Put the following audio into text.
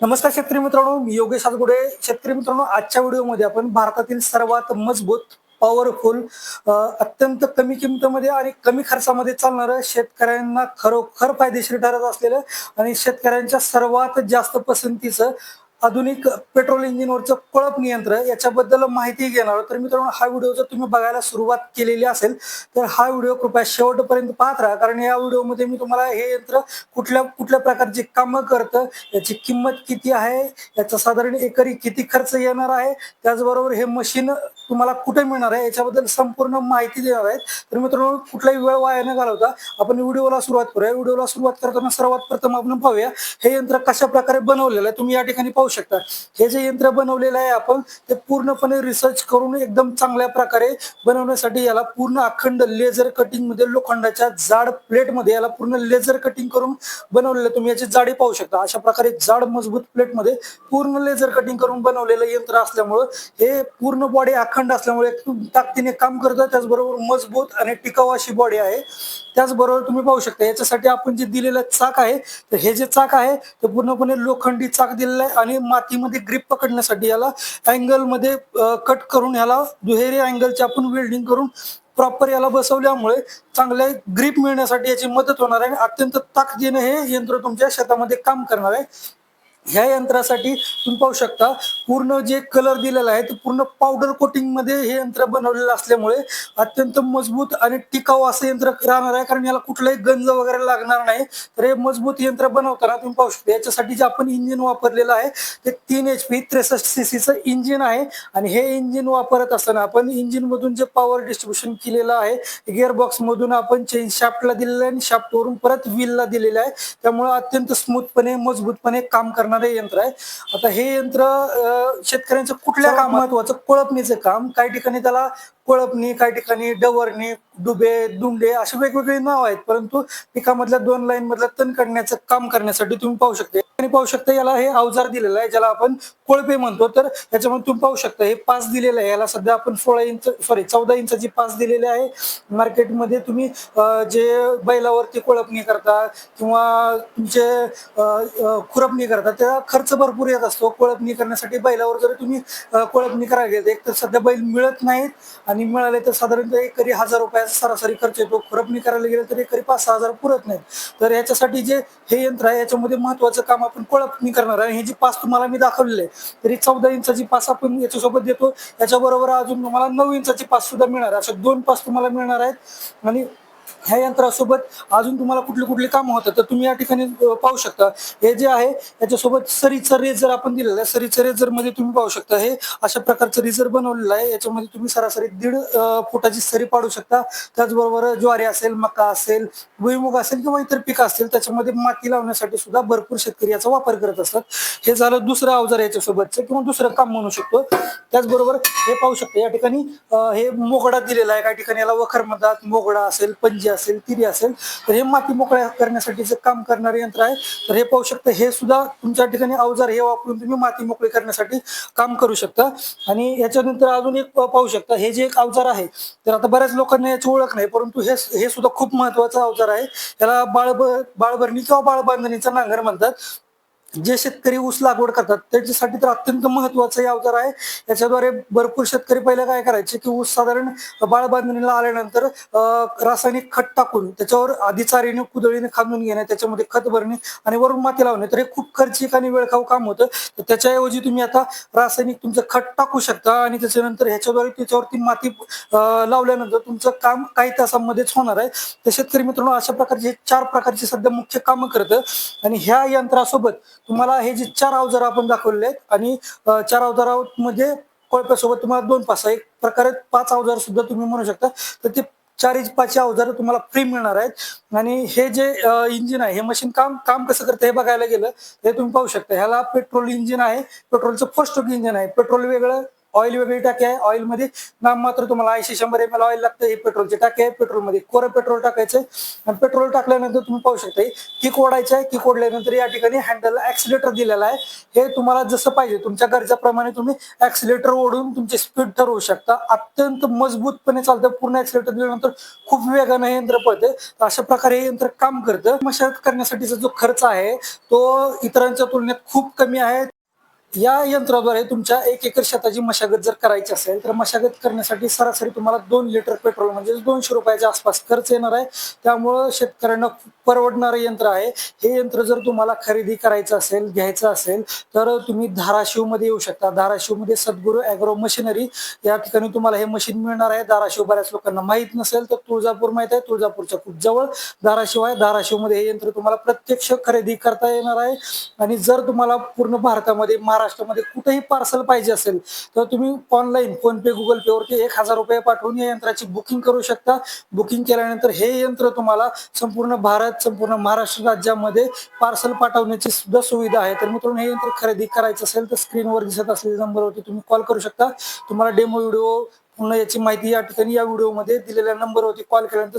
नमस्कार शेतकरी मित्रांनो, मी योगेश हातगुडे. शेतकरी मित्रांनो, आजच्या व्हिडिओमध्ये आपण भारतातील सर्वात मजबूत, पॉवरफुल, अत्यंत कमी किमतीमध्ये आणि कमी खर्चामध्ये चालणारं, शेतकऱ्यांना खरोखर फायदेशीर ठरत असलेलं आणि शेतकऱ्यांच्या सर्वात जास्त पसंतीचं आधुनिक पेट्रोल इंजिनवरचं पळप यंत्र याच्याबद्दल माहिती घेणार आहोत. तर मित्रांनो, हा व्हिडिओ जर तुम्ही बघायला सुरुवात केलेली असेल तर हा व्हिडिओ कृपया शेवटपर्यंत पाहत राहा, कारण या व्हिडिओमध्ये मी तुम्हाला हे यंत्र कुठल्या कुठल्या प्रकारची कामं करतं, याची किंमत किती आहे, याचा साधारण एकरी किती खर्च येणार आहे, त्याचबरोबर हे मशीन तुम्हाला कुठे मिळणार आहे याच्याबद्दल संपूर्ण माहिती देणार आहे. तर मित्रांनो, कुठलाही वेळ वाया न घालवता आपण व्हिडिओला सुरुवात करूया. व्हिडिओला सुरुवात करताना सर्वात प्रथम आपण पाहूया हे यंत्र कशा प्रकारे बनवलेलं आहे. तुम्ही या ठिकाणी पाहू शकता, हे जे यंत्र बनवलेलं आहे आपण ते पूर्णपणे रिसर्च करून एकदम चांगल्या प्रकारे बनवण्यासाठी याला पूर्ण अखंड लेझर कटिंग मध्ये लोखंडाच्या जाड प्लेट मध्ये याला पूर्ण लेझर कटिंग करून बनवलेलं. तुम्ही याची जाडी पाहू शकता. अशा प्रकारे जाड मजबूत प्लेट मध्ये पूर्ण लेझर कटिंग करून बनवलेलं यंत्र असल्यामुळे हे पूर्ण बॉडी अखंड असल्यामुळे ताकदीने काम करतं. त्याचबरोबर मजबूत आणि टिकाऊ अशी बॉडी आहे. त्याचबरोबर तुम्ही पाहू शकता याच्यासाठी आपण जे दिलेलं चाक आहे, तर हे जे चाक आहे ते पूर्णपणे लोखंडी चाक दिलेलं आहे आणि मातीमध्ये ग्रिप पकडण्यासाठी याला अँगल मध्ये कट करून याला दुहेरी अँगलची आपण वेल्डिंग करून प्रॉपर याला बसवल्यामुळे चांगले ग्रिप मिळण्यासाठी याची मदत होणार आहे. अत्यंत ताकदीने हे यंत्र तुमच्या शेतामध्ये काम करणार आहे. ह्या यंत्रासाठी तुम्ही पाहू शकता पूर्ण जे कलर दिलेला आहे ते पूर्ण पावडर कोटिंग मध्ये हे यंत्र बनवलेलं असल्यामुळे अत्यंत मजबूत आणि टिकाऊ असं यंत्र राहणार आहे, कारण याला कुठलाही गंज वगैरे लागणार नाही. तर हे मजबूत यंत्र बनवताना तुम्ही पाहू शकता याच्यासाठी जे आपण इंजिन वापरलेलं आहे ते 3 HP 63 cc इंजिन आहे. आणि हे इंजिन वापरत असताना आपण इंजिन मधून जे पॉवर डिस्ट्रीब्युशन केलेलं आहे गिअर बॉक्स मधून आपण चेन शाफ्टला दिलेलं आहे आणि शाफ्ट वरून परत व्हीलला दिलेलं आहे. त्यामुळे अत्यंत स्मूथपणे मजबूतपणे काम करणारे यंत्र आहे. आता हे यंत्र शेतकऱ्यांचं कुठल्या काम महत्वाचं कोळपणीचं काम, काही ठिकाणी त्याला कोळपणी, काही ठिकाणी डवरणी, डुबे, दुंडे असे वेगवेगळे नाव आहेत, परंतु पिकामधल्या 2 लाईन मधलं तण काढण्याचं काम करण्यासाठी तुम्ही पाहू शकता आणि पाहू शकता याला हे अवजार दिलेलं आहे ज्याला आपण कोळपे म्हणतो. तर याच्यामध्ये तुम्ही पाहू शकता हे पास दिलेलं आहे. याला सध्या आपण 14 इंचाची पास दिलेली आहे. मार्केटमध्ये तुम्ही जे बैलावरती कोळपणी करता किंवा तुमचे खुरपणी करता त्या खर्च भरपूर येत असतो. कोळपणी करण्यासाठी बैलावर जर तुम्ही कोळपणी करायला गेले एक तर सध्या बैल मिळत नाहीत आणि मिळाले तर साधारणतः एकरी 1000 रुपयाचा सरासरी खर्च येतो. खुरपणी करायला गेले तर एकरी 5-6 हजार पुरत नाहीत. तर याच्यासाठी जे हे यंत्र आहे याच्यामध्ये महत्वाचं काम आपण कोळपणी करणार आहे. ही जी पास तुम्हाला मी दाखवलेली आहे तरी 14 इंचाची पास आपण याच्यासोबत देतो. याच्याबरोबर अजून तुम्हाला 9 इंचाची पास सुद्धा मिळणार, अशा 2 पास तुम्हाला मिळणार आहेत. आणि ह्या यंत्रासोबत अजून तुम्हाला कुठले कुठले काम होतात तर तुम्ही या ठिकाणी पाहू शकता. हे जे आहे याच्यासोबत सरीचं रेझर आपण दिलेलं आहे. सरीचं रेझर मध्ये तुम्ही पाहू शकता हे अशा प्रकारचं रेझर बनवलेलं आहे. याच्यामध्ये तुम्ही सरासरी 1.5 फुटाची सरी पाडू शकता. त्याचबरोबर ज्वारी असेल, मका असेल, भुईमुग असेल किंवा इतर पिकं असतील त्याच्यामध्ये माती लावण्यासाठी सुद्धा भरपूर शेतकरी याचा वापर करत असतात. हे झालं दुसरं अवजार याच्यासोबतचं किंवा दुसरं काम म्हणू शकतो. त्याचबरोबर हे पाहू शकता या ठिकाणी हे मोगडा दिलेला आहे. काही ठिकाणी याला वखर म्हणतात. मोगडा असेल, पंजी असेल, तिरी असेल, तर हे माती मोकळ्या करण्यासाठीचं काम करणारे यंत्र आहे. तर हे पाहू शकता हे सुद्धा तुमच्या ठिकाणी अवजार हे वापरून तुम्ही माती मोकळी करण्यासाठी काम करू शकता. आणि याच्यानंतर अजून एक पाहू शकता हे जे एक अवजार आहे तर आता बऱ्याच लोकांना याची ओळख नाही, परंतु हे सुद्धा खूप महत्वाचं अवजार आहे. याला बाळभरणी किंवा बाळबांधणीचा नांगर म्हणतात. जे शेतकरी ऊस लागवड करतात त्याच्यासाठी तर अत्यंत महत्वाचं हे अवजार आहे. याच्याद्वारे भरपूर शेतकरी पहिले काय करायचे की ऊस साधारण बाळबांधणीला आल्यानंतर रासायनिक खत टाकून त्याच्यावर आधी चारीने कुदळीने खांदून घेणे, त्याच्यामध्ये खत भरणे आणि वरून माती लावणे, तर हे खूप खर्चिक आणि वेळखाऊ काम होतं. तर त्याच्याऐवजी तुम्ही आता रासायनिक तुमचं खत टाकू शकता आणि त्याच्यानंतर ह्याच्याद्वारे त्याच्यावरती माती लावल्यानंतर तुमचं काम काही तासांमध्येच होणार आहे. तर शेतकरी मित्रांनो, अशा प्रकारचे 4 प्रकारचे सध्या मुख्य कामं करतं. आणि ह्या यंत्रासोबत तुम्हाला हे जे 4 अवजार आपण दाखवलेले आहेत आणि 4 अवजारामध्ये कोळप्यासोबत तुम्हाला 2 पास, एक प्रकारे 5 अवजार सुद्धा तुम्ही म्हणू शकता. तर ते 4 अवजार तुम्हाला फ्री मिळणार आहेत. आणि हे जे इंजिन आहे हे मशीन काम काम कसं करतं हे बघायला गेलं हे तुम्ही पाहू शकता. ह्याला पेट्रोल इंजिन आहे. पेट्रोलचं फर्स्ट इंजिन आहे. पेट्रोल वेगळं, ऑइल वेगळी टाकी आहे, ऑइलमध्ये नाममात्र तुम्हाला 80-100 ml ऑइल लागतं. हे पेट्रोलची टाकी आहे, पेट्रोलमध्ये कोरं पेट्रोल टाकायचं आणि पेट्रोल टाकल्यानंतर तुम्ही पाहू शकता किक ओढायचं आहे. किक ओढल्यानंतर या ठिकाणी हँडल ऍक्सिलेटर दिलेला आहे. हे तुम्हाला जसं पाहिजे तुमच्या गरजेप्रमाणे तुम्ही ऍक्सिलेटर ओढून तुमची स्पीड ठरवू शकता. अत्यंत मजबूतपणे चालतं. पूर्ण ऍक्सिलेटर दिल्यानंतर खूप वेगानं हे यंत्र पळते. अशा प्रकारे हे यंत्र काम करतं. मशागत करण्यासाठीचा जो खर्च आहे तो इतरांच्या तुलनेत खूप कमी आहे. या यंत्राद्वारे तुमच्या 1 एकर शेताची मशागत जर करायची असेल तर मशागत करण्यासाठी सरासरी तुम्हाला 2 लिटर पेट्रोल म्हणजे 200 रुपयाच्या आसपास खर्च येणार आहे. त्यामुळं शेतकऱ्यांना परवडणारं यंत्र आहे. हे यंत्र जर तुम्हाला खरेदी करायचं असेल, घ्यायचं असेल तर तुम्ही धाराशिवमध्ये येऊ शकता. धाराशिवमध्ये सद्गुरू ॲग्रो मशिनरी या ठिकाणी तुम्हाला हे मशीन मिळणार आहे. धाराशिव बऱ्याच लोकांना माहीत नसेल तर तुळजापूर माहित आहे, तुळजापूरच्या खूप जवळ धाराशिव आहे. धाराशिवमध्ये हे यंत्र तुम्हाला प्रत्यक्ष खरेदी करता येणार आहे. आणि जर तुम्हाला पूर्ण भारतामध्ये महाराष्ट्रामध्ये कुठेही पार्सल पाहिजे असेल तर तुम्ही ऑनलाईन फोनपे गुगल पे वरती 1000 रुपये पाठवून या यंत्राची बुकिंग करू शकता. बुकिंग केल्यानंतर हे यंत्र तुम्हाला संपूर्ण भारत, संपूर्ण महाराष्ट्र राज्यामध्ये पार्सल पाठवण्याची सुद्धा सुविधा आहे. तर मित्रांनो, हे यंत्र खरेदी करायचं असेल तर स्क्रीनवर दिसत असलेल्या नंबरवरती तुम्ही कॉल करू शकता. तुम्हाला डेमो व्हिडिओ पूर्ण याची माहिती या ठिकाणी या व्हिडिओमध्ये दिलेल्या नंबरवरती कॉल केल्यानंतर